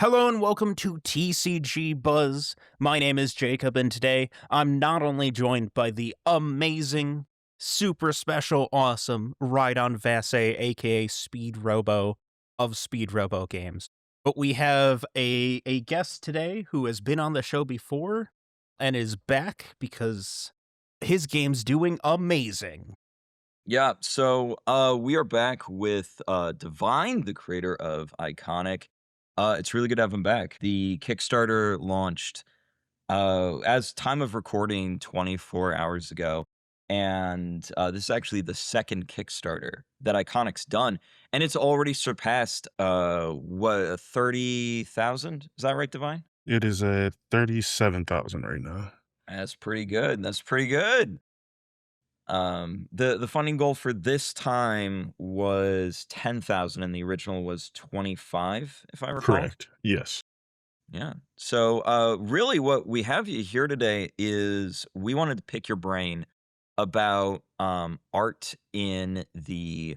Hello and welcome to TCG Buzz. My name is Jacob, and today I'm not only joined by the amazing, super special, awesome Rhydon Vasse, aka Speed Robo of Speed Robo Games, but we have a guest today who has been on the show before and is back because his game's doing amazing. Yeah, so we are back with Divine, the creator of Iconic. It's really good to have him back. The Kickstarter launched as time of recording 24 hours ago, and this is actually the second Kickstarter that Iconic's done, and it's already surpassed what 30,000? Is that right, Divine? It is at 37,000 right now. That's pretty good. That's pretty good. The funding goal for this time was 10,000 and the original was 25, if I recall. Correct. Yes. Yeah. So, really what we have you here today is we wanted to pick your brain about art in the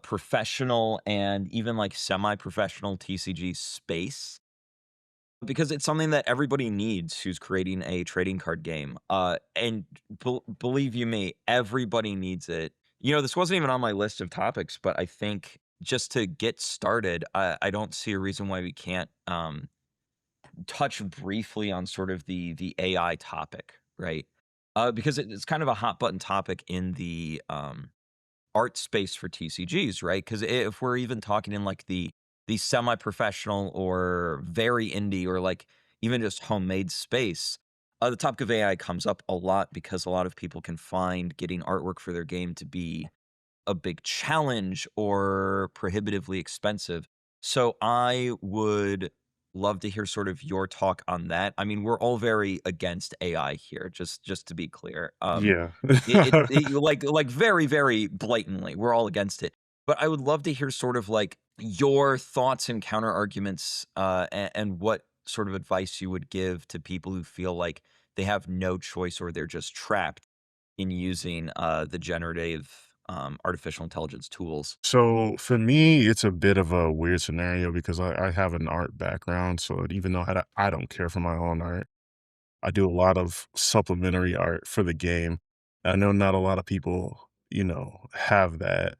professional and even like semi-professional TCG space because it's something that everybody needs who's creating a trading card game. And believe you me, everybody needs it. This wasn't even on my list of topics, but I think just to get started, I don't see a reason why we can't touch briefly on sort of the AI topic, right? Because it's kind of a hot button topic in the art space for TCGs, right? Because if we're even talking in like the semi-professional or very indie or like even just homemade space, the topic of AI comes up a lot because a lot of people can find getting artwork for their game to be a big challenge or prohibitively expensive. So I would love to hear sort of your talk on that. I mean, we're all very against AI here, just to be clear. Yeah. Like very very blatantly, we're all against it. But I would love to hear sort of like your thoughts and counter arguments, and what sort of advice you would give to people who feel like they have no choice or they're just trapped in using the generative artificial intelligence tools. So for me, it's a bit of a weird scenario because I have an art background. So even though I don't care for my own art, I do a lot of supplementary art for the game. I know not a lot of people, have that.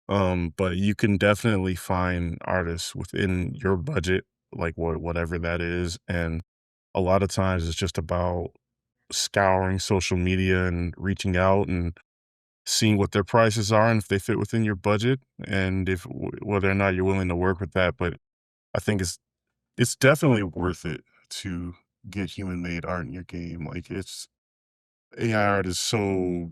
But you can definitely find artists within your budget, like whatever that is. And a lot of times it's just about scouring social media and reaching out and seeing what their prices are and if they fit within your budget and if whether or not you're willing to work with that. But I think it's definitely worth it to get human made art in your game. Like it's AI art is so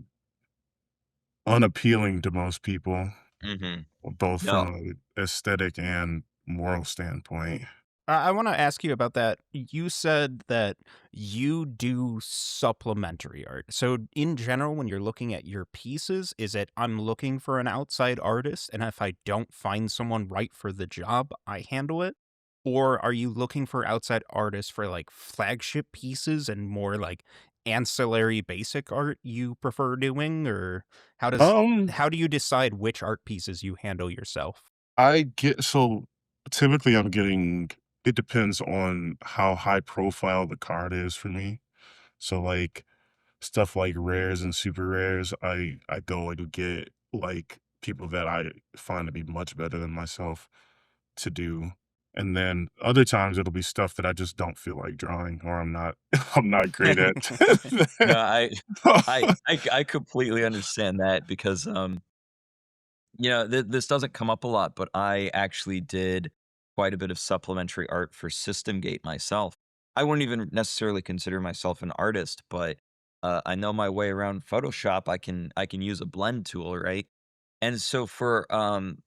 unappealing to most people, Hmm. both No. from a aesthetic and moral standpoint. I want to ask you about that. You said that you do supplementary art. So, in general, when you're looking at your pieces, is it I'm looking for an outside artist, and if I don't find someone right for the job, I handle it? Or are you looking for outside artists for like flagship pieces and more like ancillary basic art you prefer doing? Or how does Um, how do you decide which art pieces you handle yourself? I get so typically I'm getting it depends on how high profile the card is for me. So like stuff like rares and super rares, I go and get like people that I find to be much better than myself to do. And then other times it'll be stuff that I just don't feel like drawing or I'm not I'm not great at. No, I completely understand that because this doesn't come up a lot, but I actually did quite a bit of supplementary art for System Gate myself. I wouldn't even necessarily consider myself an artist, but I know my way around Photoshop. I can use a blend tool, right? And so for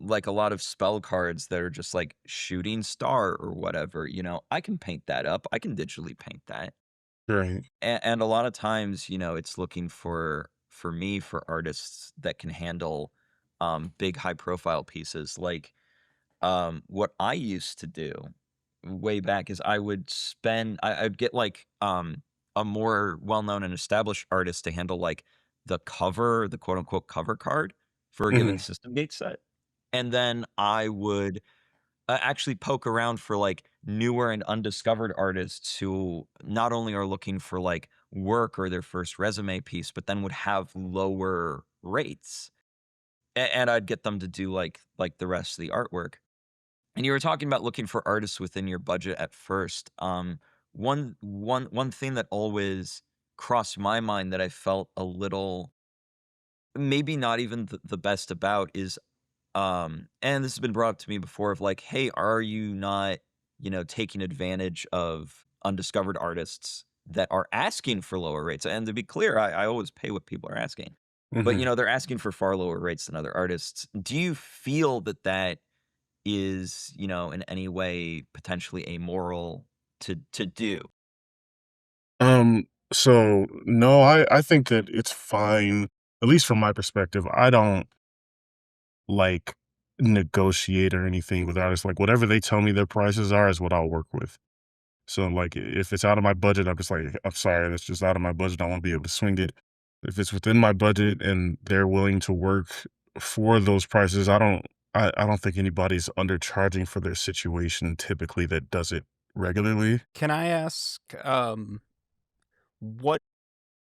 like a lot of spell cards that are just like shooting star or whatever, I can paint that up. I can digitally paint that. Right. And a lot of times, it's looking for me for artists that can handle big high profile pieces. Like what I used to do way back is I'd get like a more well-known and established artist to handle like the cover, the quote unquote cover card for a given Mhm. system gate set. And then I would actually poke around for like newer and undiscovered artists who not only are looking for like work or their first resume piece, but then would have lower rates. And I'd get them to do like the rest of the artwork. And you were talking about looking for artists within your budget at first. One thing that always crossed my mind that I felt a little maybe not even the best about is and this has been brought up to me before of like, hey, are you not, taking advantage of undiscovered artists that are asking for lower rates? And to be clear, I always pay what people are asking. But Mhm. they're asking for far lower rates than other artists. Do you feel that that is, in any way potentially amoral to do? So no, I think that it's fine, at least from my perspective. I don't like negotiate or anything with artists. Like whatever they tell me their prices are is what I'll work with. So like if it's out of my budget, I'm just like, I'm sorry, that's just out of my budget. I won't be able to swing it. If it's within my budget and they're willing to work for those prices, I don't think anybody's undercharging for their situation typically that does it regularly. Can I ask, what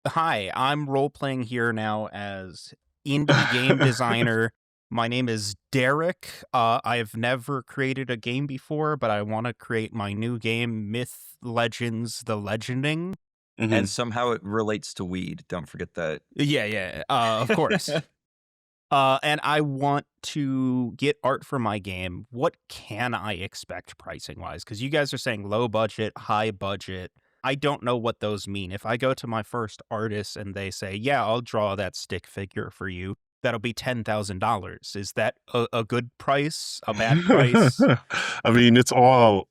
hi, I'm role playing here now as indie game designer. My name is Derek. I've never created a game before, but I want to create my new game, Myth Legends: The Legending. And Hmm. somehow it relates to weed. Don't forget that. Yeah, yeah, of course. And I want to get art for my game. What can I expect pricing wise? Because you guys are saying low budget, high budget. I don't know what those mean. If I go to my first artist and they say, "Yeah, I'll draw that stick figure for you," that'll be $10,000. Is that a good price? A bad price? I mean, it's all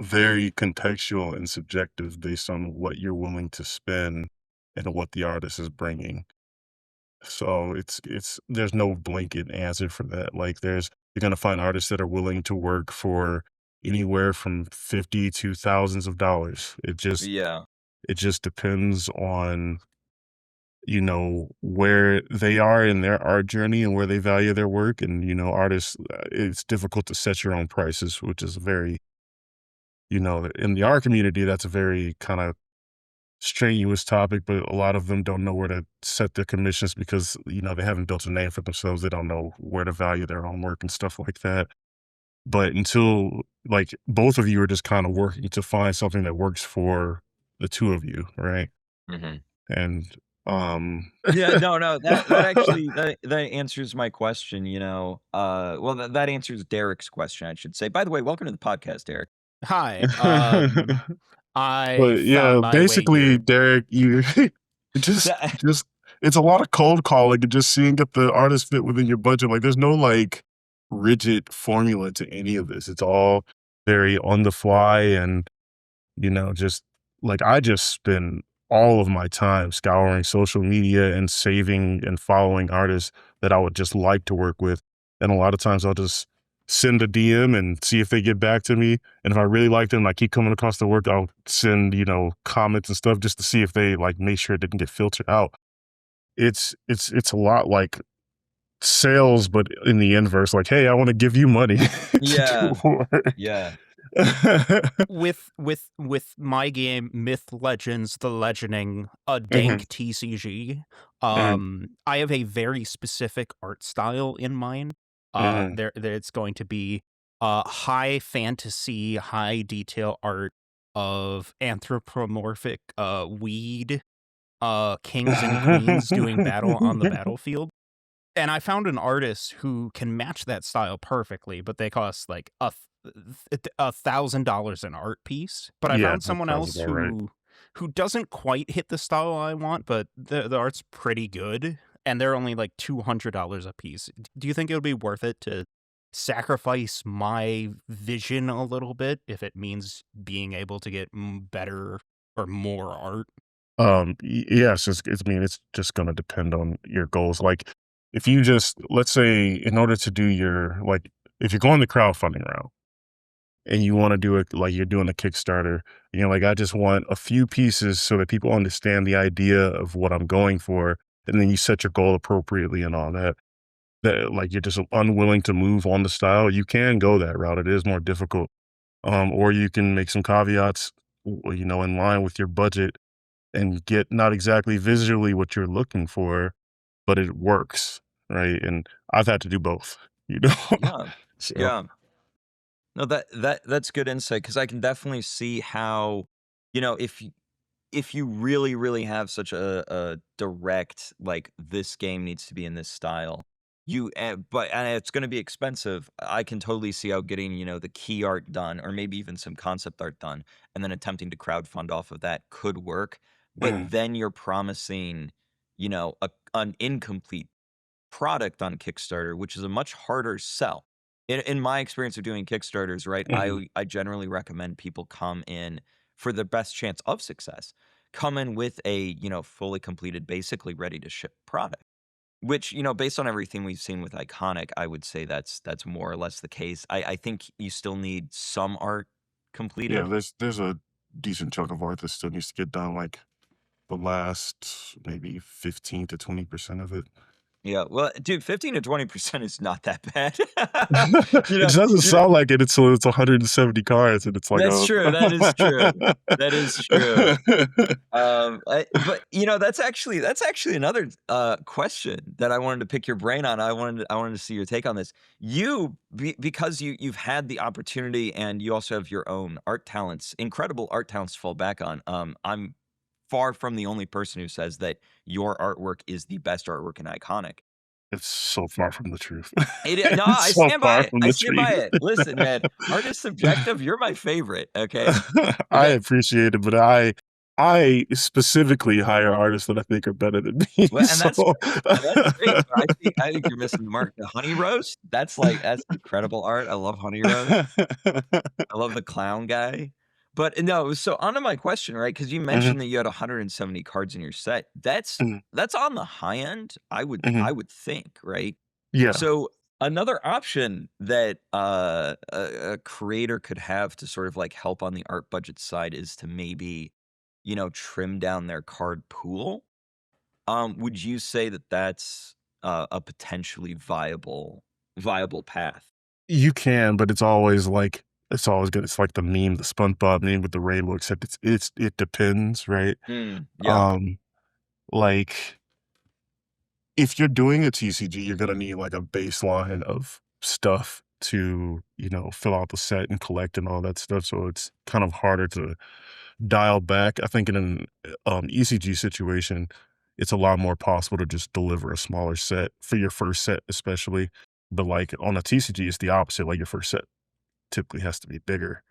very contextual and subjective based on what you're willing to spend and what the artist is bringing. So it's there's no blanket answer for that. Like you're gonna find artists that are willing to work for anywhere from 50 to thousands of dollars. Yeah. It just depends on, where they are in their art journey and where they value their work. And, artists, it's difficult to set your own prices, which is very, in the art community, that's a very kind of strenuous topic, but a lot of them don't know where to set their commissions because, they haven't built a name for themselves. They don't know where to value their own work and stuff like that. But until like both of you are just kind of working to find something that works for the two of you, right? Mhm. And Yeah, no, no, that actually that answers my question, well, that answers Derek's question, I should say. By the way, welcome to the podcast, Derek. Hi. I But found yeah, my way basically, here. Derek, you it That just it's a lot of cold calling and just seeing if the artist fit within your budget. Like there's no like rigid formula to any of this. It's all very on the fly and just like I just spend all of my time scouring social media and saving and following artists that I would just like to work with. And a lot of times I'll just send a DM and see if they get back to me. And if I really like them, and I keep coming across the work, I'll send, comments and stuff just to see if they like make sure it didn't get filtered out. It's a lot like sales, but in the inverse, like, hey, I want to give you money to do yeah, work. yeah. With my game Myth Legends: The Legending, a Mhm, dank TCG, mhm, I have a very specific art style in mind. mhm. There it's going to be high fantasy, high detail art of anthropomorphic weed kings and queens doing battle on the battlefield. And I found an artist who can match that style perfectly, but they cost like $1,000 an art piece. But I Yeah, found that someone sounds else about right. who doesn't quite hit the style I want, but the art's pretty good, and they're only like $200 a piece. Do you think it would be worth it to sacrifice my vision a little bit if it means being able to get better or more art? Yes, I mean, it's just gonna depend on your goals. Like, if you just let's say in order to do your like, if you're going the crowdfunding route and you wanna do it like you're doing a Kickstarter, like, I just want a few pieces so that people understand the idea of what I'm going for, and then you set your goal appropriately and all that. that like you're just unwilling to move on the style, you can go that route. It is more difficult. Or you can make some caveats, in line with your budget and get not exactly visually what you're looking for, but it works, right? And I've had to do both, you know? Yeah. So, Yeah. No, that's good insight because I can definitely see how, if you really, really have such a direct, like, this game needs to be in this style, and it's gonna be expensive. I can totally see how getting, the key art done or maybe even some concept art done and then attempting to crowdfund off of that could work. But mhm, then you're promising, an incomplete product on Kickstarter, which is a much harder sell. In my experience of doing Kickstarters, right, mhm. I generally recommend people come in for the best chance of success. Come in with a, fully completed, basically ready to ship product. Which, based on everything we've seen with Iconic, I would say that's more or less the case. I think you still need some art Yeah, completed. there's a decent chunk of art that still needs to get done, like the last maybe 15 to 20% of it. Yeah, well, dude, 15 to 20% is not that bad. You It know, just doesn't you know sound like it until it's 170 cards and it's like, that's oh. true. That is true. That is true. But that's actually another question that I wanted to pick your brain on. I wanted to see your take on this. Because you've had the opportunity and you also have your own art talents, incredible art talents to fall back on. I'm far from the only person who says that your artwork is the best artwork in Iconic. It's so far from the truth. No, It's I so stand by far it. from I the stand by truth. it. Listen, man, art is subjective. You're my favorite. Okay, I that appreciate it, but I specifically hire artists that I think are better than me. Well, and So that's great, but I think you're missing the mark. The honey roast, that's incredible art. I love honey roast. I love the clown guy. But no, so onto my question, right? Because you Mhm, mentioned that you had 170 cards in your set. That's mhm, that's on the high end, I would mhm. I would think, right? Yeah. So another option that a creator could have to sort of like help on the art budget side is to maybe, trim down their card pool. Would you say that that's, a potentially viable path? You can, but it's always good. It's like the meme, the SpongeBob meme with the rainbow, except it depends, right? Yeah. Um, like if you're doing a TCG, you're gonna need like a baseline of stuff to, fill out the set and collect and all that stuff. So it's kind of harder to dial back. I think in an ECG situation, it's a lot more possible to just deliver a smaller set for your first set, especially. But like on a TCG, it's the opposite. Like your first set typically has to be bigger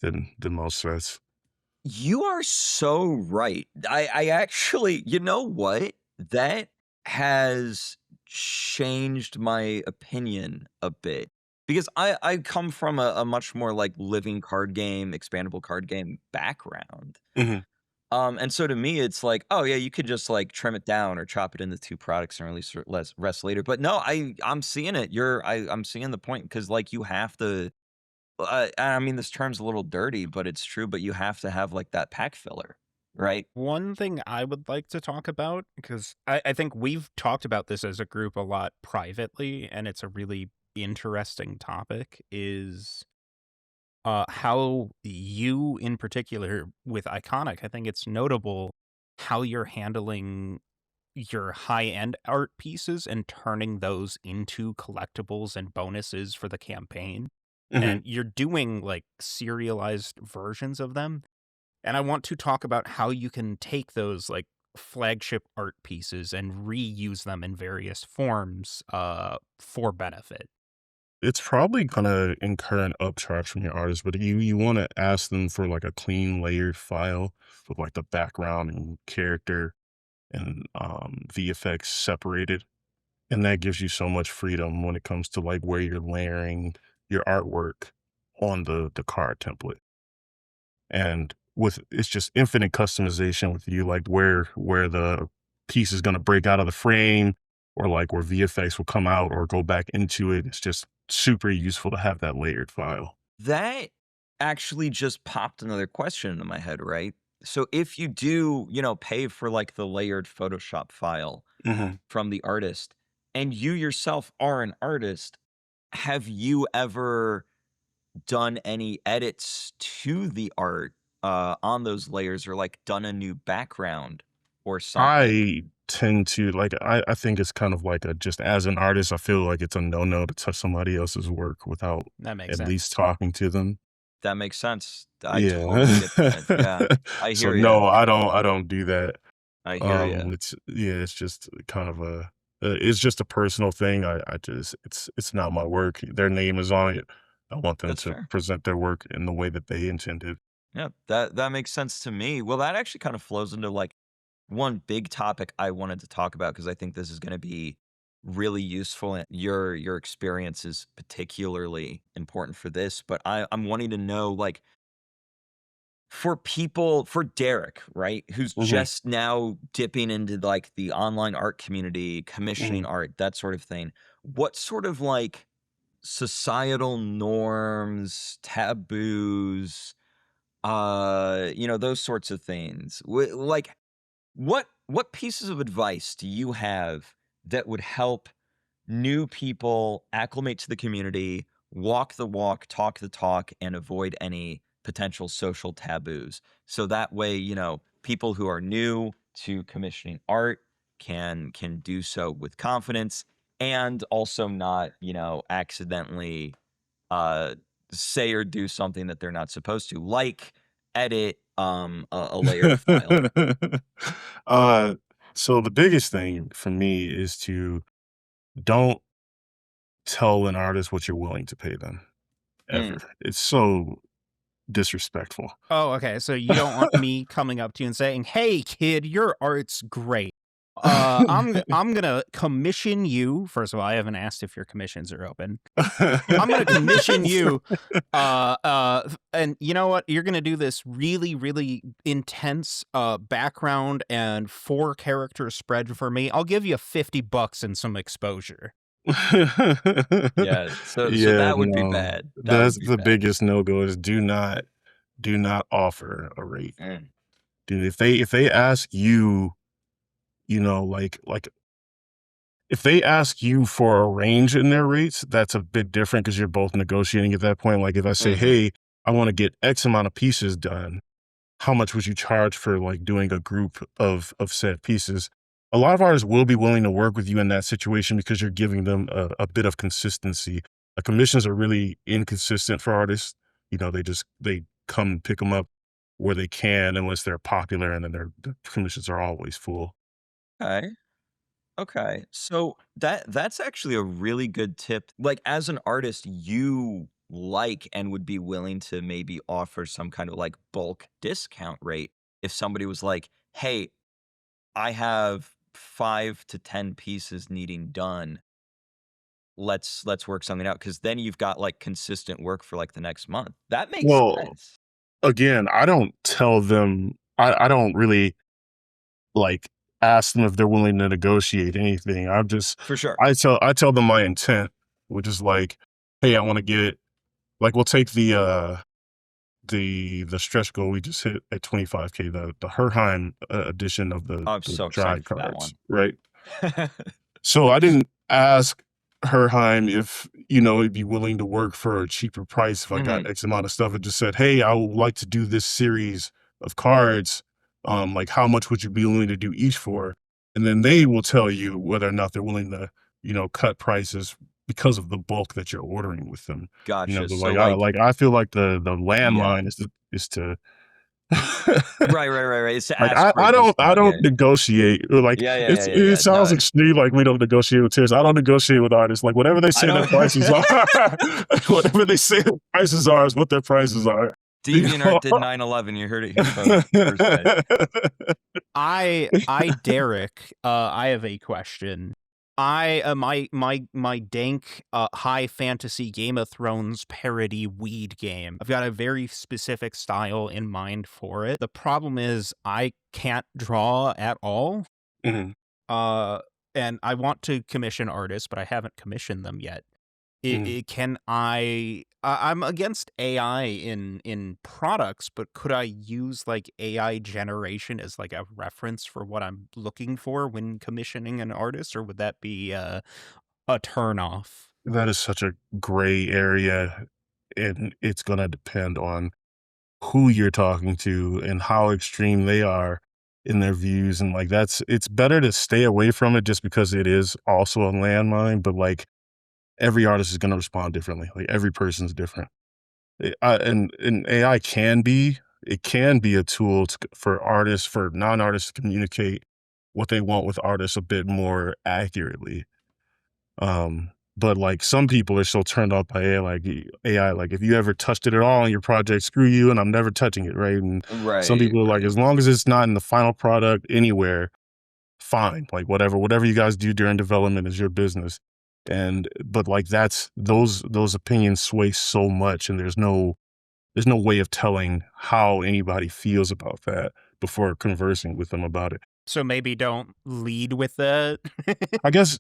than most sets. You are so right. I actually you know what? That has changed my opinion a bit because I come from a much more, like, living card game, expandable card game background. Mhm. And so to me, it's like, oh yeah, you could just like trim it down or chop it into two products and release less rest later. But no, I'm seeing it. I'm seeing the point because like you have to. I mean, this term's a little dirty, but it's true. But you have to have like that pack filler, right? One thing I would like to talk about, because I think we've talked about this as a group a lot privately, and it's a really interesting topic, is how you in particular with Iconic, I think it's notable how you're handling your high-end art pieces and turning those into collectibles and bonuses for the campaign. Mhm. And you're doing like serialized versions of them. And I want to talk about how you can take those like flagship art pieces and reuse them in various forms for benefit. It's probably gonna incur an upcharge from your artist, but you wanna ask them for, like, a clean layered file with, like, the background and character and, VFX separated, and that gives you so much freedom when it comes to, like, where you're layering your artwork on the card template. And with it's just infinite customization with you, like, where the piece is gonna break out of the frame or, like, where VFX will come out or go back into it. It's just super useful to have that layered file. That actually just popped another question into my head, right? So if you do, pay for like the layered Photoshop file Mhm. from the artist, and you yourself are an artist, have you ever done any edits to the art, on those layers, or, like, done a new background or something? I tend to like I think it's kind of like a just as an artist, I feel like it's a no-no to touch somebody else's work without That makes at sense. least talking to them. That makes sense. I totally Yeah. get that. Yeah. I So hear you. no, I don't do that. I hear you. It's yeah, it's just kind of it's just a personal thing. I just it's not my work. Their name is on it. I want them That's to fair. present their work in the way that they intended. Yeah, that makes sense to me. Well, that actually kind of flows into, like, one big topic I wanted to talk about because I think this is gonna be really useful, and your experience is particularly important for this, but I'm wanting to know, like, for Derek, right, who's Mhm, just now dipping into, like, the online art community, mhm. commissioning art, that sort of thing, what sort of, like, societal norms, taboos, those sorts of things, like, what pieces of advice do you have that would help new people acclimate to the community, walk the walk, talk the talk, and avoid any potential social taboos? So that way, people who are new to commissioning art can do so with confidence and also not, accidentally uh say or do something that they're not supposed to, like edit a layered file. Uh, so the biggest thing for me is to don't tell an artist what you're willing to pay them ever. Mm. It's so disrespectful. Oh, okay. So you don't want me coming up to you and saying, "Hey, kid, your art's great. I'm gonna commission you." First of all, I haven't asked if your commissions are open. I'm gonna commission you, and you know what? You're gonna do this really, really intense background and 4 character spread for me. I'll give you $50 and some exposure. Yeah, so Yeah, that would be no. bad. That would That's be the bad. biggest no-go is do not offer a rate. Mm. Dude, if they ask you, like if they ask you for a range in their rates, that's a bit different because 'cause you're both negotiating at that point. Like, if I say, Mhm. "Hey, I wanna get X amount of pieces done," how much would you charge for, like, doing a group of said pieces? A lot of artists will be willing to work with you in that situation because you're giving them a bit of consistency. Commissions are really inconsistent for artists. They come and pick them up where they can unless they're popular, and then the commissions are always full. Okay. Okay. So that's actually a really good tip. Like, as an artist, you like and would be willing to maybe offer some kind of, like, bulk discount rate if somebody was like, "Hey, I have 5 to 10 pieces needing done. Let's work something out." Because then you've got, like, consistent work for, like, the next month. That makes Well, sense. again, I don't tell them I don't really, like, ask them if they're willing to negotiate anything. For sure. I tell them my intent, which is like, "Hey, I wanna get" like, we'll take the stretch goal we just hit at 25K, the Herheim, edition of I'm the so dry excited for that cards, one. right? So I didn't ask Herheim if, he'd be willing to work for a cheaper price if I got Mhm. X amount of stuff. It just said, "Hey, I would like to do this series of cards. Like, how much would you be willing to do each for?" And then they will tell you whether or not they're willing to, cut prices because of the bulk that you're ordering with them. Gotcha. But So, like, I feel like the yeah. landmine is to Right, right, right, right. It's to like, ask for a I discount. Yeah. don't negotiate, or, like, Yeah, yeah, yeah, yeah, it yeah. sounds No, extreme, like we don't negotiate with tiers. I don't negotiate with artists, like, whatever they I say their don't. prices are, whatever they say their prices are is what their prices are, you know? DeviantArt did 9/11. You heard it here first, guys. Derek, I have a question. My dank high fantasy Game of Thrones parody weed game. I've got a very specific style in mind for it. The problem is I can't draw at all. Mhm. Uh and I want to commission artists, but I haven't commissioned them yet. Mm. Can I'm against AI in products, but could I use like AI generation as like a reference for what I'm looking for when commissioning an artist, or would that be a turn off? That is such a gray area, and it's gonna depend on who you're talking to and how extreme they are in their views, and, like, it's better to stay away from it just because it is also a landmine, but, like, every artist is gonna respond differently, like, every person's different. And AI can be a tool for artists, for non-artists to communicate what they want with artists a bit more accurately. But, like, some people are so turned off by AI, like, "If you ever touched it at all in your project, screw you, and I'm never touching it," right? And some Right, people are like, right. "As long as it's not in the final product anywhere, fine. Like, whatever you guys do during development is your business." But, like, those opinions sway so much, and there's no way of telling how anybody feels about that before conversing with them about it. So maybe don't lead with that. I guess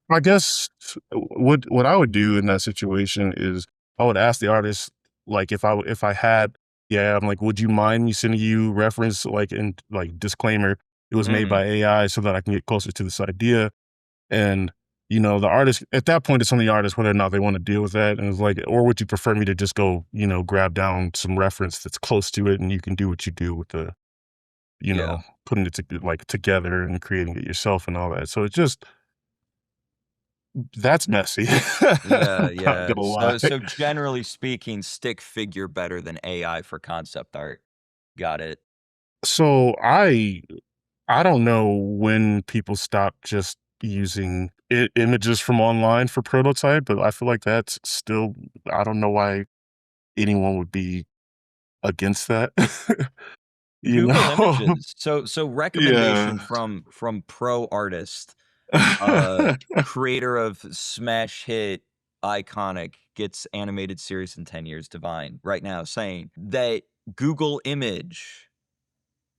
what I would do in that situation is I would ask the artist, like, if I had, yeah, I'm like, "Would you mind me sending you reference, like, and like, disclaimer, it was made Mhm. by AI so that I can get closer to this idea?" And, the artist at that point, it's on the artist whether or not they wanna deal with that, and it's like, "Or would you prefer me to just go, grab down some reference that's close to it, and you can do what you do with the, Yeah. putting it together and creating it yourself and all that." So it's just that's messy. Yeah, I'm not yeah. gonna lie. So generally speaking, stick figure better than AI for concept art. Got it. So I don't know when people stop just using images from online for prototype, but I feel like that's still, I don't know why anyone would be against that. You Google know? Images. So recommendation Yeah. from pro artist, creator of smash hit Iconic gets animated series in 10 years, Divine, right now saying that Google Image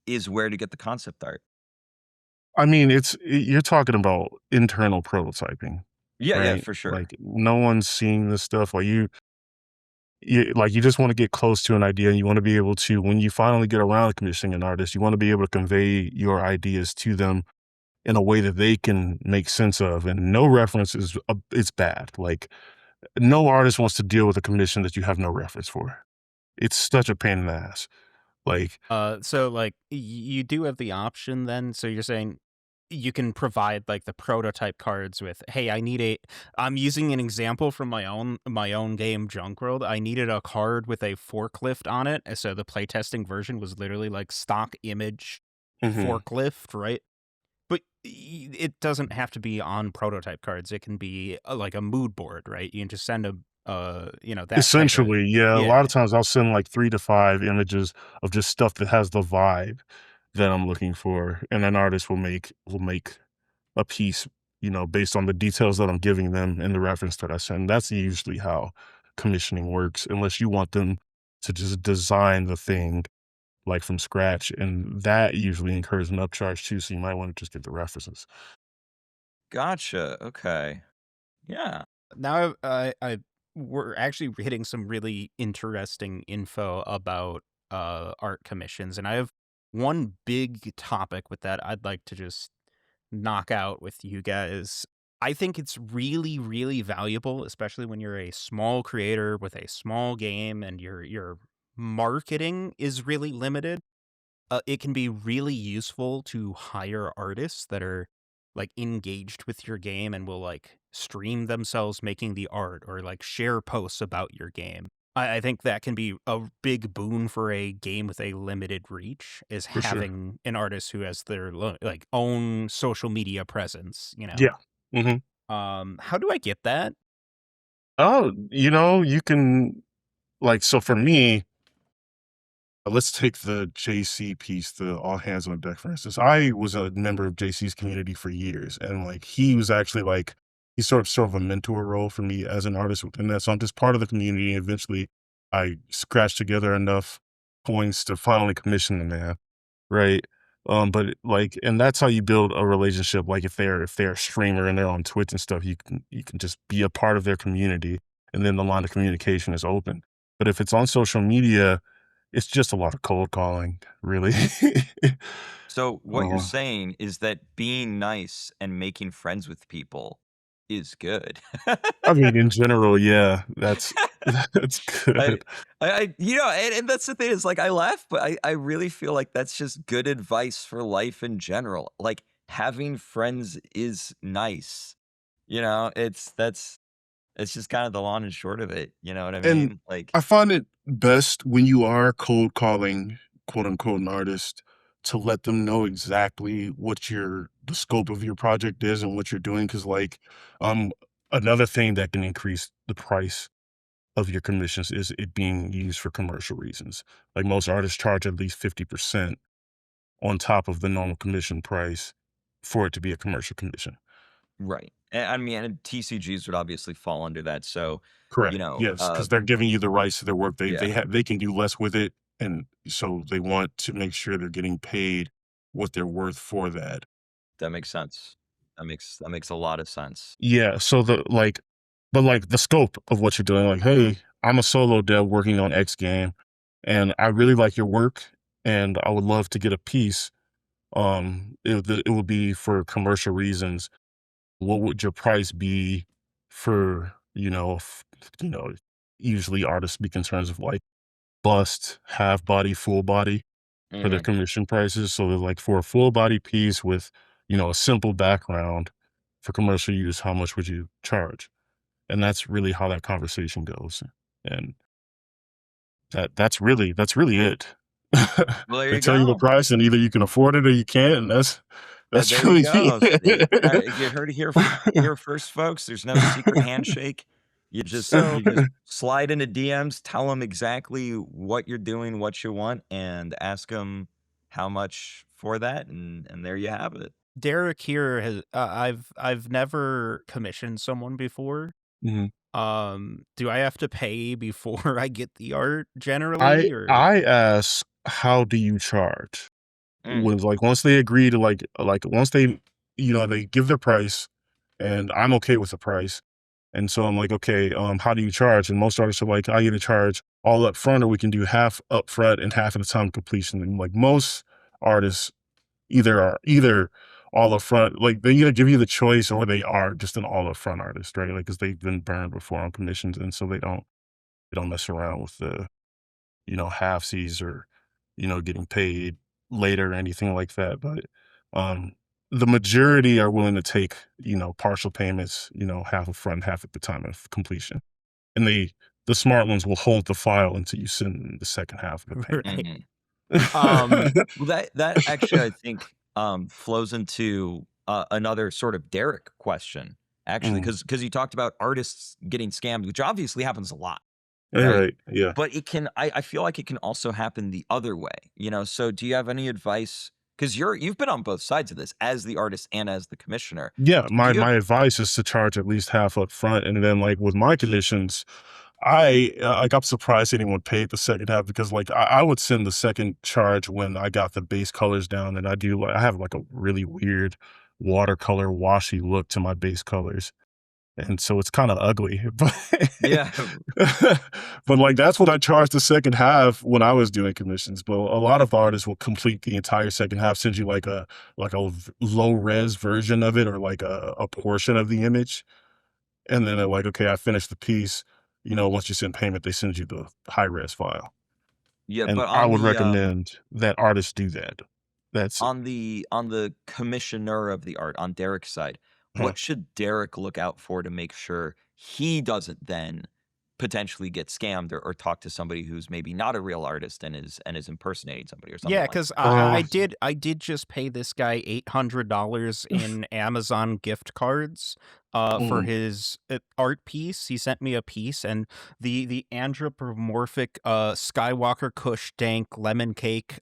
is where to get the concept art. I mean, you're talking about internal prototyping, Yeah, yeah, right? for sure. Like, no one's seeing this stuff. Like, you just wanna get close to an idea, and you wanna be able to, when you finally get around to commissioning an artist, you wanna be able to convey your ideas to them in a way that they can make sense of, and no reference is bad. Like, no artist wants to deal with a commission that you have no reference for. It's such a pain in the ass. Like, So like you do have the option then. So you're saying you can provide like the prototype cards with, hey, I'm using an example from my own game, Junk World. I needed a card with a forklift on it. And so the playtesting version was literally like stock image mhm. forklift, right? But it doesn't have to be on prototype cards. It can be like a mood board, right? You can just send that type of, Essentially, yeah, a yeah. lot of times I'll send, like, 3 to 5 images of just stuff that has the vibe that I'm looking for, and an artist will make a piece, based on the details that I'm giving them and the reference that I send. That's usually how commissioning works, unless you want them to just design the thing, like, from scratch, and that usually incurs an upcharge too, so you might wanna just get the references. Gotcha. Okay. Yeah. Now I we're actually hitting some really interesting info about art commissions, and I have one big topic with that I'd like to just knock out with you guys. I think it's really, really valuable, especially when you're a small creator with a small game and your marketing is really limited. It can be really useful to hire artists that are like engaged with your game and will like stream themselves making the art or like share posts about your game. I think that can be a big boon for a game with a limited reach is For sure. having an artist who has their like own social media presence, Yeah. Mhm. How do I get that? Oh, you can, like, so for me, let's take the JC piece, the all hands on deck, for instance. I was a member of JC's community for years, and like he was actually like he's sort of a mentor role for me as an artist within that. So I'm just part of the community. And eventually, I scratched together enough points to finally commission the man, right? But like, and that's how you build a relationship. Like if they're a streamer and they're on Twitch and stuff, you can just be a part of their community and then the line of communication is open. But if it's on social media, it's just a lot of cold calling, really. So what you're Uh, saying is that being nice and making friends with people is good. I mean, in general, yeah, that's I, good. and that's the thing is like I laugh, but I really feel like that's just good advice for life in general. Like having friends is nice. It's just kind of the long and short of it. You know what I And mean? Like I find it best when you are cold calling, quote unquote, an artist to let them know exactly what the scope of your project is and what you're doing. Cause like, um, another thing that can increase the price of your commissions is it being used for commercial reasons. Like most artists charge at least 50% on top of the normal commission price for it to be a commercial commission. right. And, I mean, and TCGs would obviously fall under that. So, Correct. Yes, uh, because they're giving you the rights to their work. yeah, They can do less with it, and so they want to make sure they're getting paid what they're worth for that. that makes sense. That makes a lot of sense. Yeah, so like the scope of what you're doing, like, hey, I'm a solo dev working on X game, and I really like your work, and I would love to get a piece. It would be for commercial reasons. What would your price be for, usually artists speak in terms of like bust, half body, full body for their Hmm. commission prices. So they're like for a full body piece with, a simple background for commercial use, how much would you charge? And that's really how that conversation goes. And that's really it. Well, there They you tell you the go. price and either you can afford it or you can't. And that's There you really go. it. You heard it here first, folks. There's no secret handshake. So You just slide into DMs, tell them exactly what you're doing, what you want, and ask them how much for that, and there you have it. Derek here has I've never commissioned someone before. Mhm. Do I have to pay before I get the art I generally, or I ask, "How do you charge?" Mm, Was like, once they agree to, once they give their price, and I'm okay with the price, and so I'm like, "Okay, how do you charge?" And most artists are like, "I either charge all up front or we can do half up front and half at the time of completion." And, like, most artists either all up front, like, they either give you the choice or they are just an all up front artist, right? Like, because 'cause they've been burned before on commissions, and so they don't mess around with the halfsies or, getting paid later or anything like that. But um, the majority are willing to take, partial payments, half up front, half at the time of completion. And the smart ones will hold the file until you send them the second half of the right? mhm. Um, payment. Well, that actually, I think, flows into, another sort of Derek question, actually, Mm. because you talked about artists getting scammed, which obviously happens a lot, All right? right. Yeah. But I feel like it can also happen the other way. So do you have any advice? Because you've been on both sides of this as the artist and as the commissioner. Yeah. Do My you have my advice is to charge at least half up front. And then like with my conditions, I'm surprised anyone paid the second half because like I would send the second charge when I got the base colors down, and I have like a really weird watercolor washy look to my base colors, and so it's kind of ugly. But Yeah. but like that's what I charged the second half when I was doing commissions. But a lot of artists will complete the entire second half, send you like a low res version of it or like a portion of the image, and then they're like, "Okay, I finished the piece." Once you send payment, they send you the high res file. Yeah, And but I would recommend that artists do that. That's on the commissioner of the art, on Derek's side, huh. what should Derek look out for to make sure he doesn't then potentially get scammed or talk to somebody who's maybe not a real artist and is impersonating somebody or something Yeah, like because that? I did just pay this guy $800 in Amazon gift cards for Mm. his art piece. He sent me a piece, and the anthropomorphic Skywalker Kush Dank lemon cake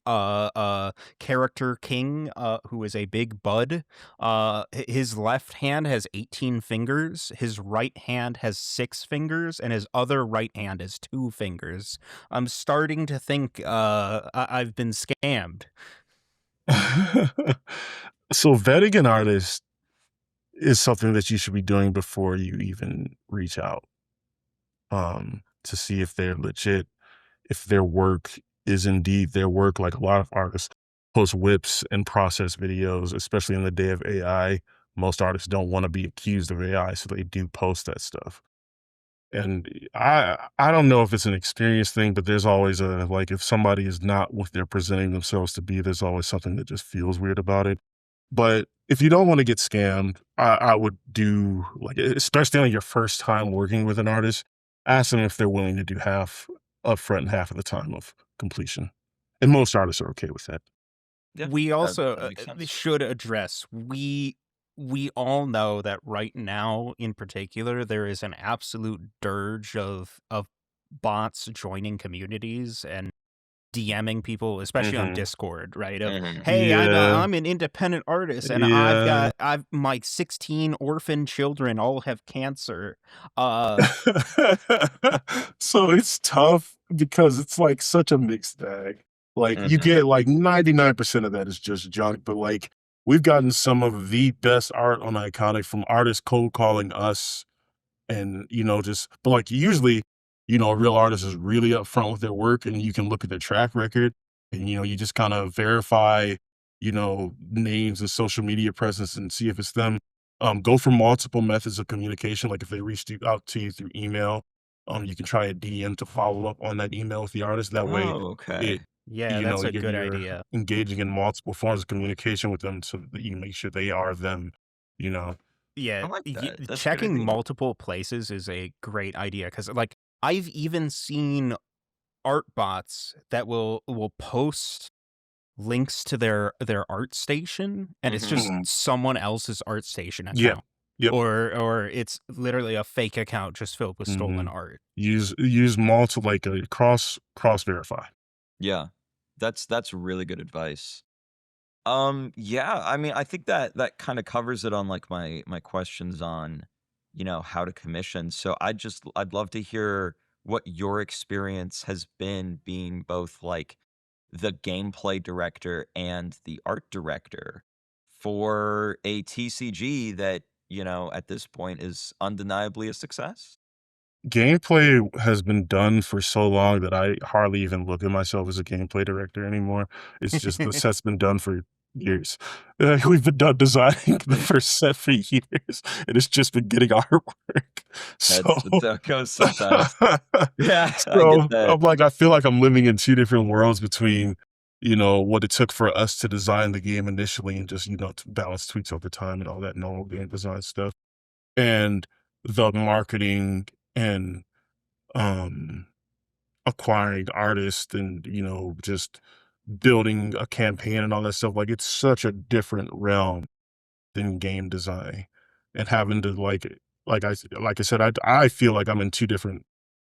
character king who is a big bud. His left hand has 18 fingers, his right hand has 6 fingers, and his other right hand has 2 fingers. I'm starting to think I've been scammed. So vetting an artist is something that you should be doing before you even reach out. to see if they're legit, if their work is indeed their work. Like a lot of artists post whips and process videos, especially in the day of AI. Most artists don't want to be accused of AI, so they do post that stuff. And I don't know if it's an experience thing, but there's always a like if somebody is not what they're presenting themselves to be, there's always something that just feels weird about it. But if you don't want to get scammed, I would do like especially on your first time working with an artist, ask them if they're willing to do half upfront and half of the time of completion. And most artists are okay with that. Yeah, We that also makes sense. should address we all know that right now in particular there is an absolute dirge of bots joining communities and DMing people, especially on Hmm. Discord, right? Of, Mhm. hey, Yeah. I'm an independent artist and Yeah. I've my 16 orphan children all have cancer. Uh So it's tough because it's like such a mixed bag. Like you Mhm. get like 99% of that is just junk, but like we've gotten some of the best art on Iconic from artists cold calling us and just but like usually a real artist is really upfront with their work and you can look at their track record and you just kind of verify names and social media presence and see if it's them. Go for multiple methods of communication, like if they reached out to you through email, you can try a DM to follow up on that email with the artist. That way Oh, it okay. yeah, that's a good you're idea. engaging in multiple forms of communication with them so that you can make sure they are them you know I Yeah, like that. That's a good checking idea. multiple places is a great idea because, like, I've even seen art bots that will post links to their art station, and it's Mhm. just Mhm. someone else's art station Yep. account, Yep. or it's literally a fake account just filled with stolen Mhm. art. Use multiple like, cross verify. Yeah. That's really good advice. Yeah, I mean, I think that that kind of covers it on like my questions on, how to commission. So I'd love to hear what your experience has been being both like the gameplay director and the art director for a TCG that, at this point is undeniably a success. Gameplay has been done for so long that I hardly even look at myself as a gameplay director anymore. It's just the set's been done for years. We've been done designing the first set for years, and it's just been getting artwork. That's So how it goes sometimes. Yeah, I get so that. I'm like, I feel like I'm living in 2 different worlds between, what it took for us to design the game initially and just, to balance tweaks over time and all that normal game design stuff, and the marketing and, um, acquiring artists and, just building a campaign and all that stuff. Like, it's such a different realm than game design and having to like I said, I feel like I'm in 2 different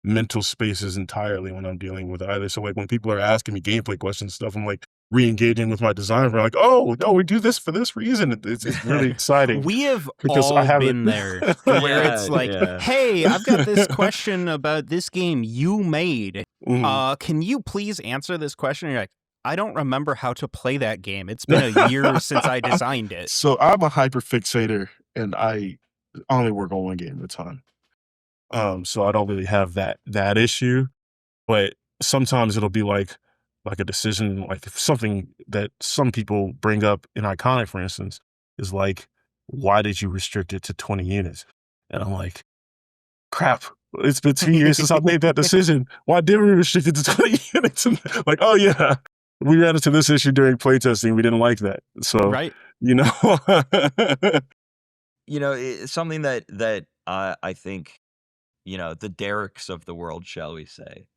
mental spaces entirely when I'm dealing with either. So like when people are asking me gameplay questions and stuff, I'm like re-engaging with my designer. Like, oh no, we do this for this reason. It's really exciting We have because I all haven't. been there where it's Yeah, like, yeah. "Hey, I've got this question about this game you made. Mhm. Can you please answer this question?" And you're like, "I don't remember how to play that game. It's been a year since I designed it." So I'm a hyper fixator and I only work on one game at a time. So I don't really have that issue. But sometimes it'll be like a decision, like if something that some people bring up in Iconic, for instance, is like, "Why did you restrict it to 20 units?" And I'm like, "Crap, it's been 2 years since I made that decision. Why did we restrict it to 20 units?" And like, "Oh, yeah, we ran into this issue during playtesting, we didn't like that." So, Right? you know? It's something that I think, the Derricks of the world, shall we say,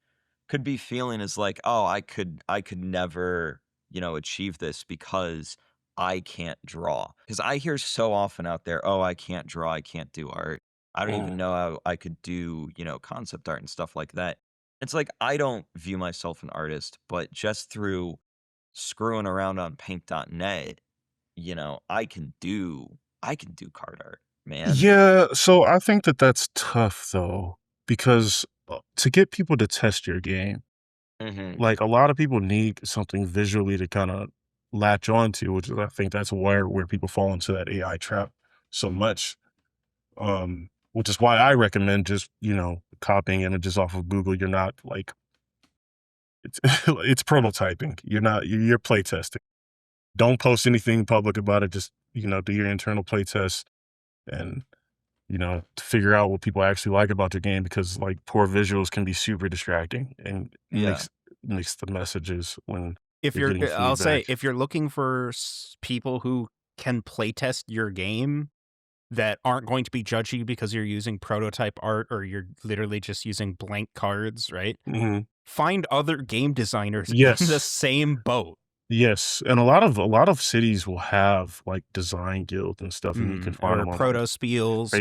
could be feeling is like, "Oh, I could never, achieve this because I can't draw." Because I hear so often out there, "Oh, I can't draw, I can't do art. I don't even Mm. know how I could do, concept art and stuff like that." It's like I don't view myself an artist, but just through screwing around on paint.net, I can do card art, man. Yeah, so I think that that's tough though, because, to get people to test your game, Mhm. like, a lot of people need something visually to kinda latch on to, which is I think that's where people fall into that AI trap so much, which is why I recommend just, copying images off of Google. You're not like it's it's prototyping. You're play testing. Don't post anything public about it. Just do your internal play test and to figure out what people actually like about the game because like poor visuals can be super distracting and Yeah. makes the messages when If you're you're getting I'll say, feedback. if you're looking for people who can playtest your game that aren't going to be judgy because you're using prototype art or you're literally just using blank cards, right? Mhm. Find other game designers in the Yes. same boat. Yes, and a lot of cities will have, like, design guilds and stuff, and you can find Or them on, like, proto spiels, or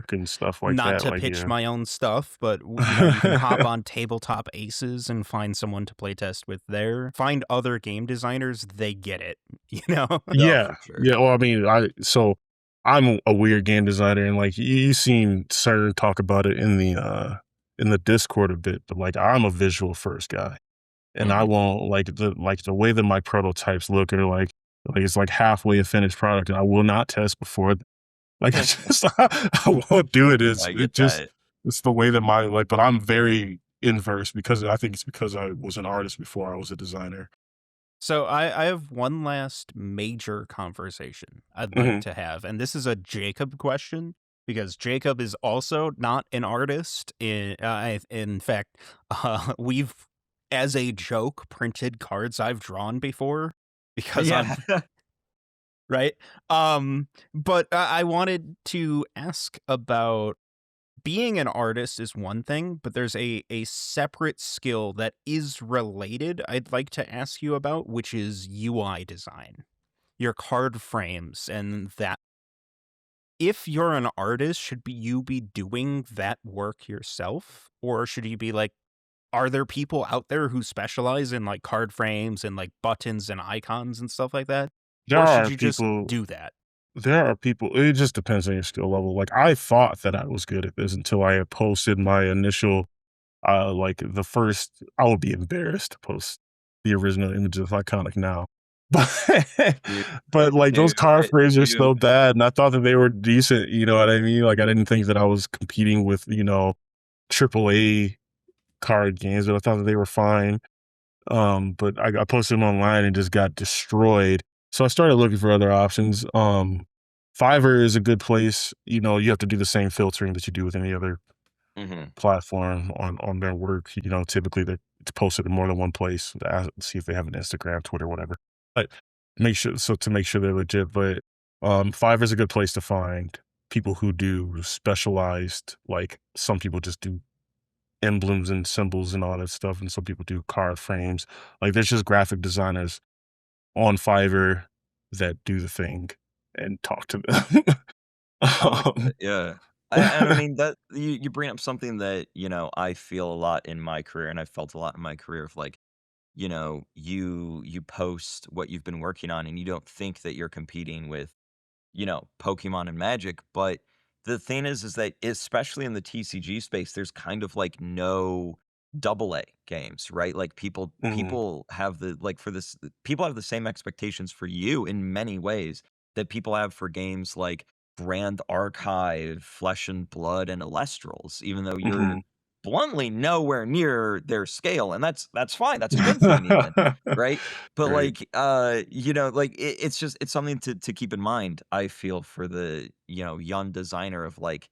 Facebook and stuff like not that, to like, pitch yeah. my own stuff, but you can hop on Tabletop Aces and find someone to playtest with there. Find other game designers, they get it, you know? Oh, Yeah, for sure. yeah, well, I mean, I'm a weird game designer, and, like, you seen CERN talk about it in the Discord a bit, but, like, I'm a visual first guy. And I Mhm. won't like the way that my prototypes look are like it's like halfway a finished product, and I will not test before. Like it's just I won't do it. I It get just that. it's the way that but I'm very inverse because I think it's because I was an artist before I was a designer. So I have one last major conversation I'd like Mhm. to have, and this is a Jacob question because Jacob is also not an artist. In fact, we've, as a joke, printed cards I've drawn before because Yeah. I'm right. But I wanted to ask about being an artist is one thing, but there's a separate skill that is related I'd like to ask you about, which is UI design. Your card frames and that. If you're an artist, you be doing that work yourself? Or should you be like, are there people out there who specialize in like card frames and like buttons and icons and stuff like that? There Or should are you just people do that? there are people it just depends on your skill level. Like I thought that I was good at this until I had posted my initial like the first I would be embarrassed to post the original image of Iconic now. But Dude, but, like, those dude, car frames are dude. so bad, and I thought that they were decent, you know what I mean? Like, I didn't think that I was competing with, AAA card games, but I thought that they were fine. But I posted them online and just got destroyed. So I started looking for other options. Fiverr is a good place. You have to do the same filtering that you do with any other Mhm. platform on their work. Typically it's posted in more than one place to see if they have an Instagram, Twitter, whatever. But to make sure they're legit. But Fiverr is a good place to find people who do specialized. Like some people just do emblems and symbols and all that stuff, and some people do card frames. Like there's just graphic designers on Fiverr that do the thing and talk to them. I like um, that, yeah. And I mean that you bring up something that, I feel a lot in my career, and I felt a lot in my career of like, you post what you've been working on and you don't think that you're competing with, Pokemon and Magic, but the thing is that especially in the TCG space, there's kind of like no double A games, right? Like mhm. people have the like for this people have the same expectations for you in many ways that people have for games like Grand Archive, Flesh and Blood, and Elestrals, even though you're Mhm. bluntly nowhere near their scale, and that's fine. That's a good thing even, right? But Right. like, like it's something to keep in mind. I feel for the young designer of like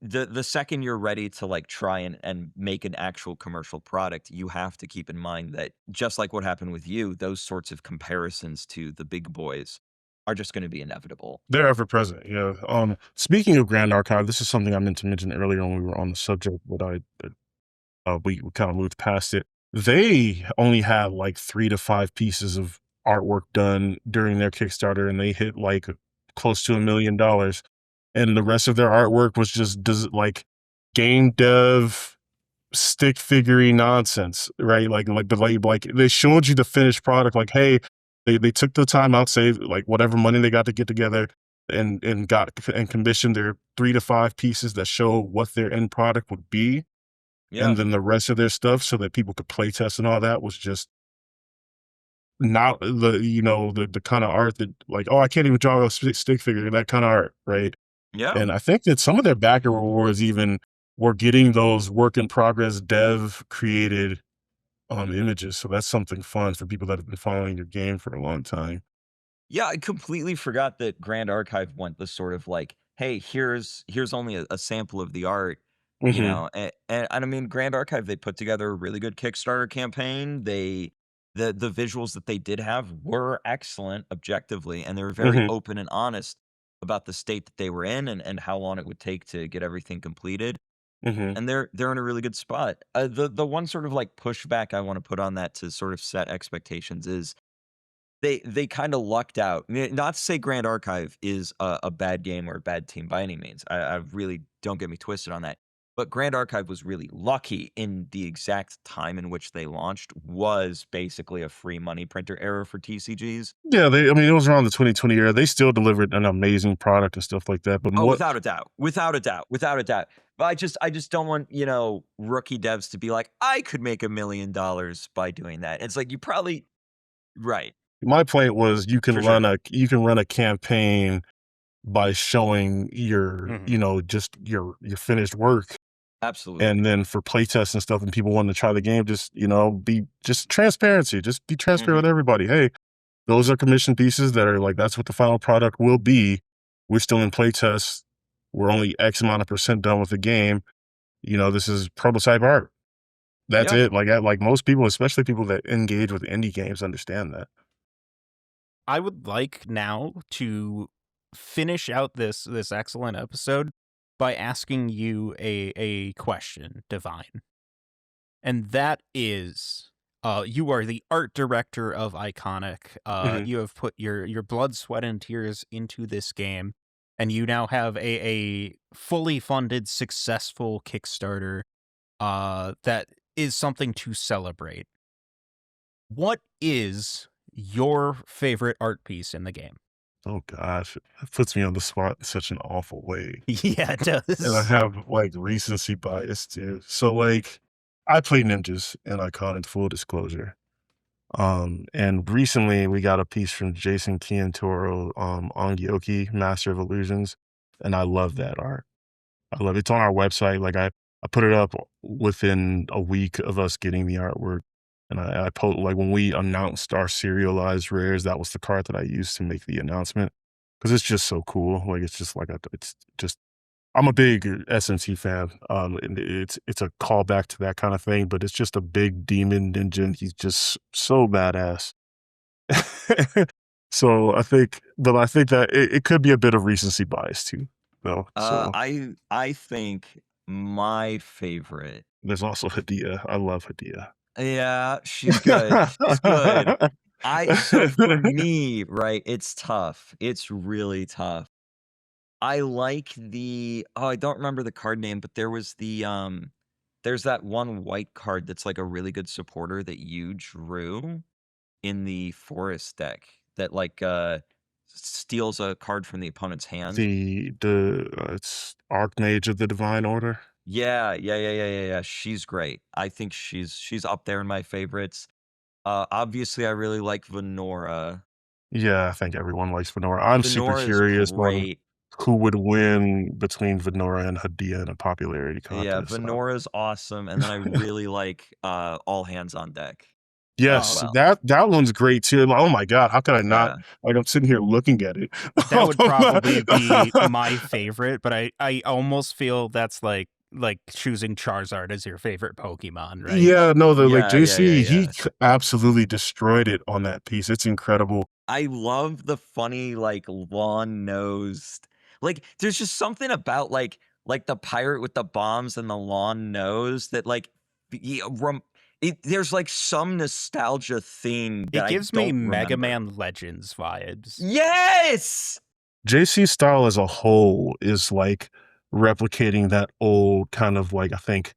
the second you're ready to like try and make an actual commercial product, you have to keep in mind that just like what happened with you, those sorts of comparisons to the big boys are just going to be inevitable. They're ever present, yeah. Speaking of Grand Archive, this is something I meant to mention earlier when we were on the subject, but we kind of moved past it. They only have like 3 to 5 pieces of artwork done during their Kickstarter, and they hit like close to $1 million. And the rest of their artwork was just like game dev stick figurey nonsense, right? Like the like they showed you the finished product, like, hey, they took the time out, saved like whatever money they got to get together and commissioned their 3 to 5 pieces that show what their end product would be. And Yeah, then the rest of their stuff so that people could play test and all that was just not the kind of art that like, oh, I can't even draw a stick figure, that kind of art, right? yeah. And I think that some of their backer rewards even we're getting those work in progress dev created images. So that's something fun for people that have been following your game for a long time. Yeah, I completely forgot that Grand Archive went the sort of like, "Hey, here's only a sample of the art," you Hmm. know? And I mean, Grand Archive, they put together a really good Kickstarter campaign. The visuals that they did have were excellent objectively, and they were very Hmm. open and honest about the state that they were in and how long it would take to get everything completed, Hmm. and they're in a really good spot. The one sort of, like, pushback I wanna put on that to sort of set expectations is they kinda lucked out. Not to say Grand Archive is a bad game or a bad team by any means. I really don't get me twisted on that. But Grand Archive was really lucky in the exact time in which they launched was basically a free money printer era for TCGs. Yeah, I mean, it was around the 2020 era. They still delivered an amazing product and stuff like that. But Oh, what without a doubt. Without a doubt. Without a doubt. But I just don't want, rookie devs to be like, "I could make $1,000,000 by doing that." It's like, you probably right. my point was, For sure. you can run a campaign by showing your, Mhm. just your finished work. And Absolutely. then for playtests and stuff and people wanting to try the game, just, be just transparency. Just be transparent Mhm. with everybody. Hey, those are commission pieces that are like, that's what the final product will be. We're still in playtests. We're only X amount of percent done with the game. This is prototype art. That's Yeah. it. Like most people, especially people that engage with indie games, understand that. I would like now to finish out this excellent episode by asking you a question, Divine. And that is, you are the art director of Iconic. Mhm. You have put your blood, sweat, and tears into this game, and you now have a fully funded, successful Kickstarter that is something to celebrate. What is your favorite art piece in the game? Oh gosh, that puts me on the spot in such an awful way. Yeah, it And I does. have like recency bias too. So like I play ninjas and Iconic, full disclosure. And recently we got a piece from Jason Kiantoro, on Gyoki, Master of Illusions, and I love that art. I love it. It's on our website. Like I put it up within a week of us getting the artwork. And I put like when we announced our serialized rares, that was the card that I used to make the announcement. Cause it's just so cool. Like it's just like it's just I'm a big SMT fan. And it's a callback to that kind of thing, but it's just a big demon ninja. And he's just so badass. So I think that it could be a bit of recency bias too, though. So I think my favorite. there's also Hadia. I love Hadia. Yeah, she's good. She's good. So for me, right, it's tough. It's really tough. I like I don't remember the card name, but there's that one white card that's like a really good supporter that you drew in the forest deck that like steals a card from the opponent's hand. It's Archmage of the Divine Order. Yeah, yeah, yeah, yeah, yeah, yeah. She's great. I think she's up there in my favorites. Obviously, I really like Venora. Yeah, I think everyone likes Venora. I'm super Venora is curious on great. who would win between Venora and Hadia in a popularity Yeah, contest. Venora's awesome, and then I really like All Hands on Deck as Yes, Oh, well. that one's great too. Like, oh my god, how could I not? Yeah. Like I'm sitting here looking at it. that would probably be my favorite, but I almost feel that's like choosing Charizard as your favorite Pokemon, right? Yeah, no, the like Yeah, yeah, yeah, JC, yeah. absolutely destroyed it on that piece. It's incredible. I love the funny, like, lawn-nosed there's just something about, the pirate with the bombs and the lawn nose that, like, y rum there's, like, some nostalgia theme that It I gives me don't Mega remember. Man Legends vibes. Yes! JC's style as a whole is like replicating that old kind of like I think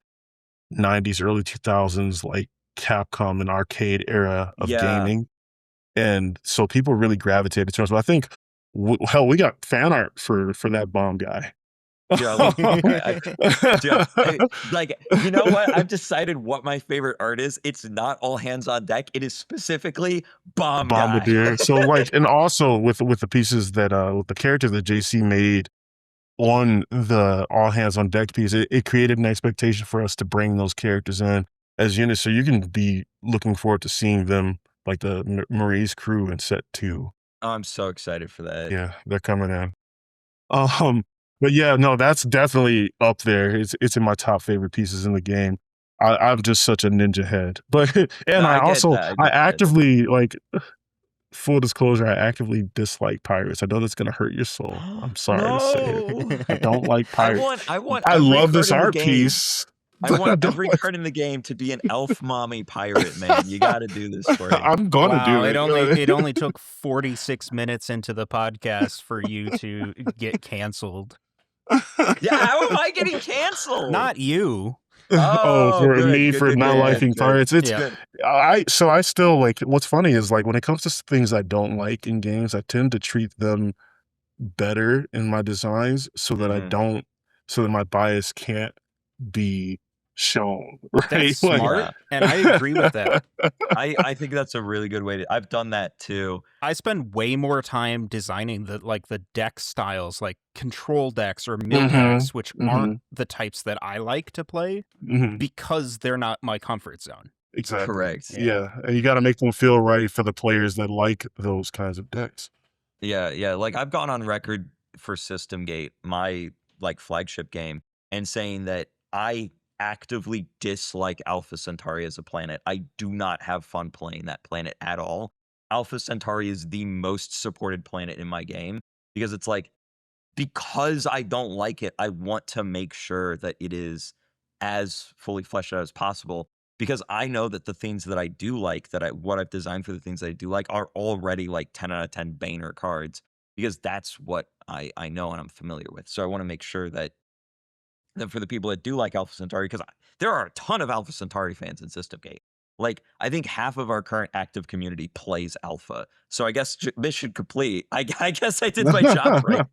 90s, early 2000s like Capcom and arcade era of Yeah. gaming. And so people really gravitated towards. But I think, hell, we got fan art for that bomb guy. Dude, I love Bomb Guy. Dude, you know what? I've decided what my favorite art is. It's not All Hands on Deck. It is specifically Bomb Guy. Bombardier. So like, and also with the pieces that with the characters that JC made on the all hands on deck piece, it created an expectation for us to bring those characters in as units, so you can be looking forward to seeing them, like the Marie's crew in set 2. Oh, I'm so excited for that. Yeah, they're coming in. Um, but yeah, no, that's definitely up there. It's in my top favorite pieces in the game. I'm just such a ninja head. But No, and I get that. I I get that. actively like full disclosure, I actively dislike pirates. I know that's gonna hurt your soul. I'm sorry to say it. No. I don't like pirates. I want I every love card this in the art game. piece, I but I want don't every like card in the game to be an elf mommy pirate, man. You got to do this for me. I'm gonna Wow, do it it. only took 46 minutes into the podcast for you to get canceled. Yeah, how am I getting canceled? Not you. Oh, Oh, for good, me good, for good, not good, liking good, good, pirates, it's Yeah. good. I still like what's funny is like when it comes to things I don't like in games, I tend to treat them better in my designs so that I Mhm. don't so that my bias can't be shown, That's right? Like smart, and I agree with that. I think that's a really good way to. I've done that too. I spend way more time designing the deck styles, like control decks or mill Mhm, decks, which aren't mhm, the types that I like to play mhm. because they're not my comfort zone. Exactly. Correct. Yeah. Yeah, and you gotta make them feel right for the players that like those kinds of decks. Yeah, yeah. Like I've gone on record for System Gate, my like flagship game, and saying that I actively dislike Alpha Centauri as a planet. I do not have fun playing that planet at all. Alpha Centauri is the most supported planet in my game because it's like because I don't like it, I want to make sure that it is as fully fleshed out as possible because I know that the things that I do like, what I've designed for the things that I do like are already like 10 out of 10 Boehner cards because that's what I know and I'm familiar with. So I want to make sure that for the people that do like Alpha Centauri, because there are a ton of Alpha Centauri fans in System Gate. Like, I think half of our current active community plays Alpha. So I guess mission complete. I guess I did my job right.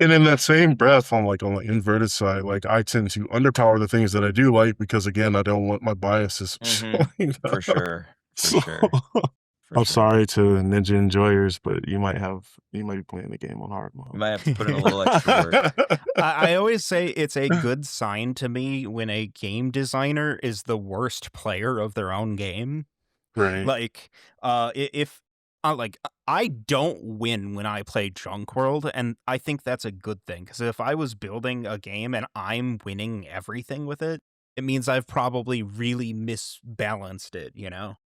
And in that same breath, on the inverted side, like I tend to underpower the things that I do like because again, I don't want my biases showing For up. sure. For So sure. For I'm sure. sorry to Ninja enjoyers, but you might be playing the game on hard You mode. might have to put in a little extra work. I always say it's a good sign to me when a game designer is the worst player of their own game. Right. Like, if I don't win when I play Junk World, and I think that's a good thing because if I was building a game and I'm winning everything with it, it means I've probably really misbalanced it, you know?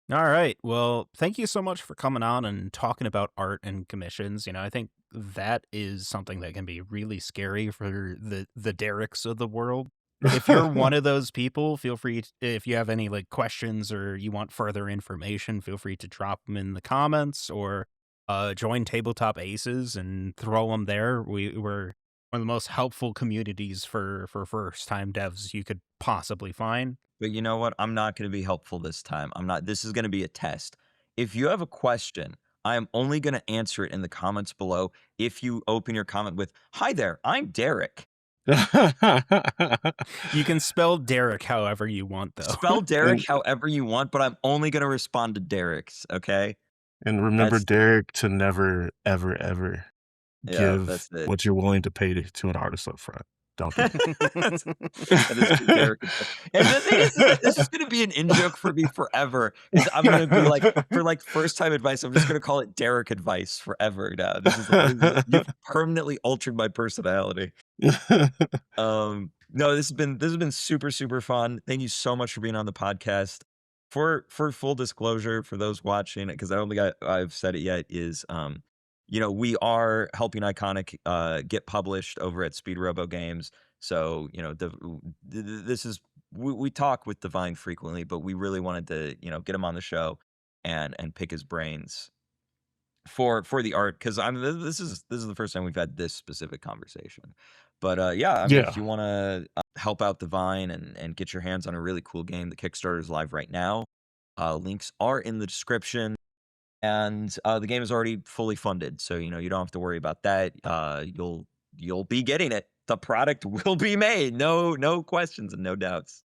All right. Well, thank you so much for coming on and talking about art and commissions. You know, I think that is something that can be really scary for the Derricks of the world. If you're one of those people, feel free if you have any like questions or you want further information, feel free to drop them in the comments or join Tabletop Aces and throw them there. We're one of the most helpful communities for first time devs you could possibly find. But you know what? I'm not going to be helpful this time. I'm not. This is going to be a test. If you have a question, I am only going to answer it in the comments below. If you open your comment with, "Hi there, I'm Derek." You can spell Derek however you want, though. Spell Derek however you want, but I'm only going to respond to Derek's, okay? And remember, That's- Derek, to never, ever, ever Yeah, give that's it. what you're willing to pay to an artist up front. Don't do that. That is Derek. And the thing is that this is going to be an in-joke for me forever. Is I'm going to be like, for like first time advice, I'm just going to call it Derek advice forever now. You've permanently altered my personality. No, this has been super, super fun. Thank you so much for being on the podcast. For full disclosure, for those watching, because I don't think I've said it yet, is we are helping Eikonic get published over at Speed Robo Games. So, this is we talk with Divine frequently, but we really wanted to, get him on the show and pick his brains for the art because this is the first time we've had this specific conversation. But yeah, I mean, Yeah. if you want to help out Divine and get your hands on a really cool game, the Kickstarter is live right now. Links are in the description. And the game is already fully funded, so you don't have to worry about that. You'll be getting it. The product will be made. No questions and no doubts.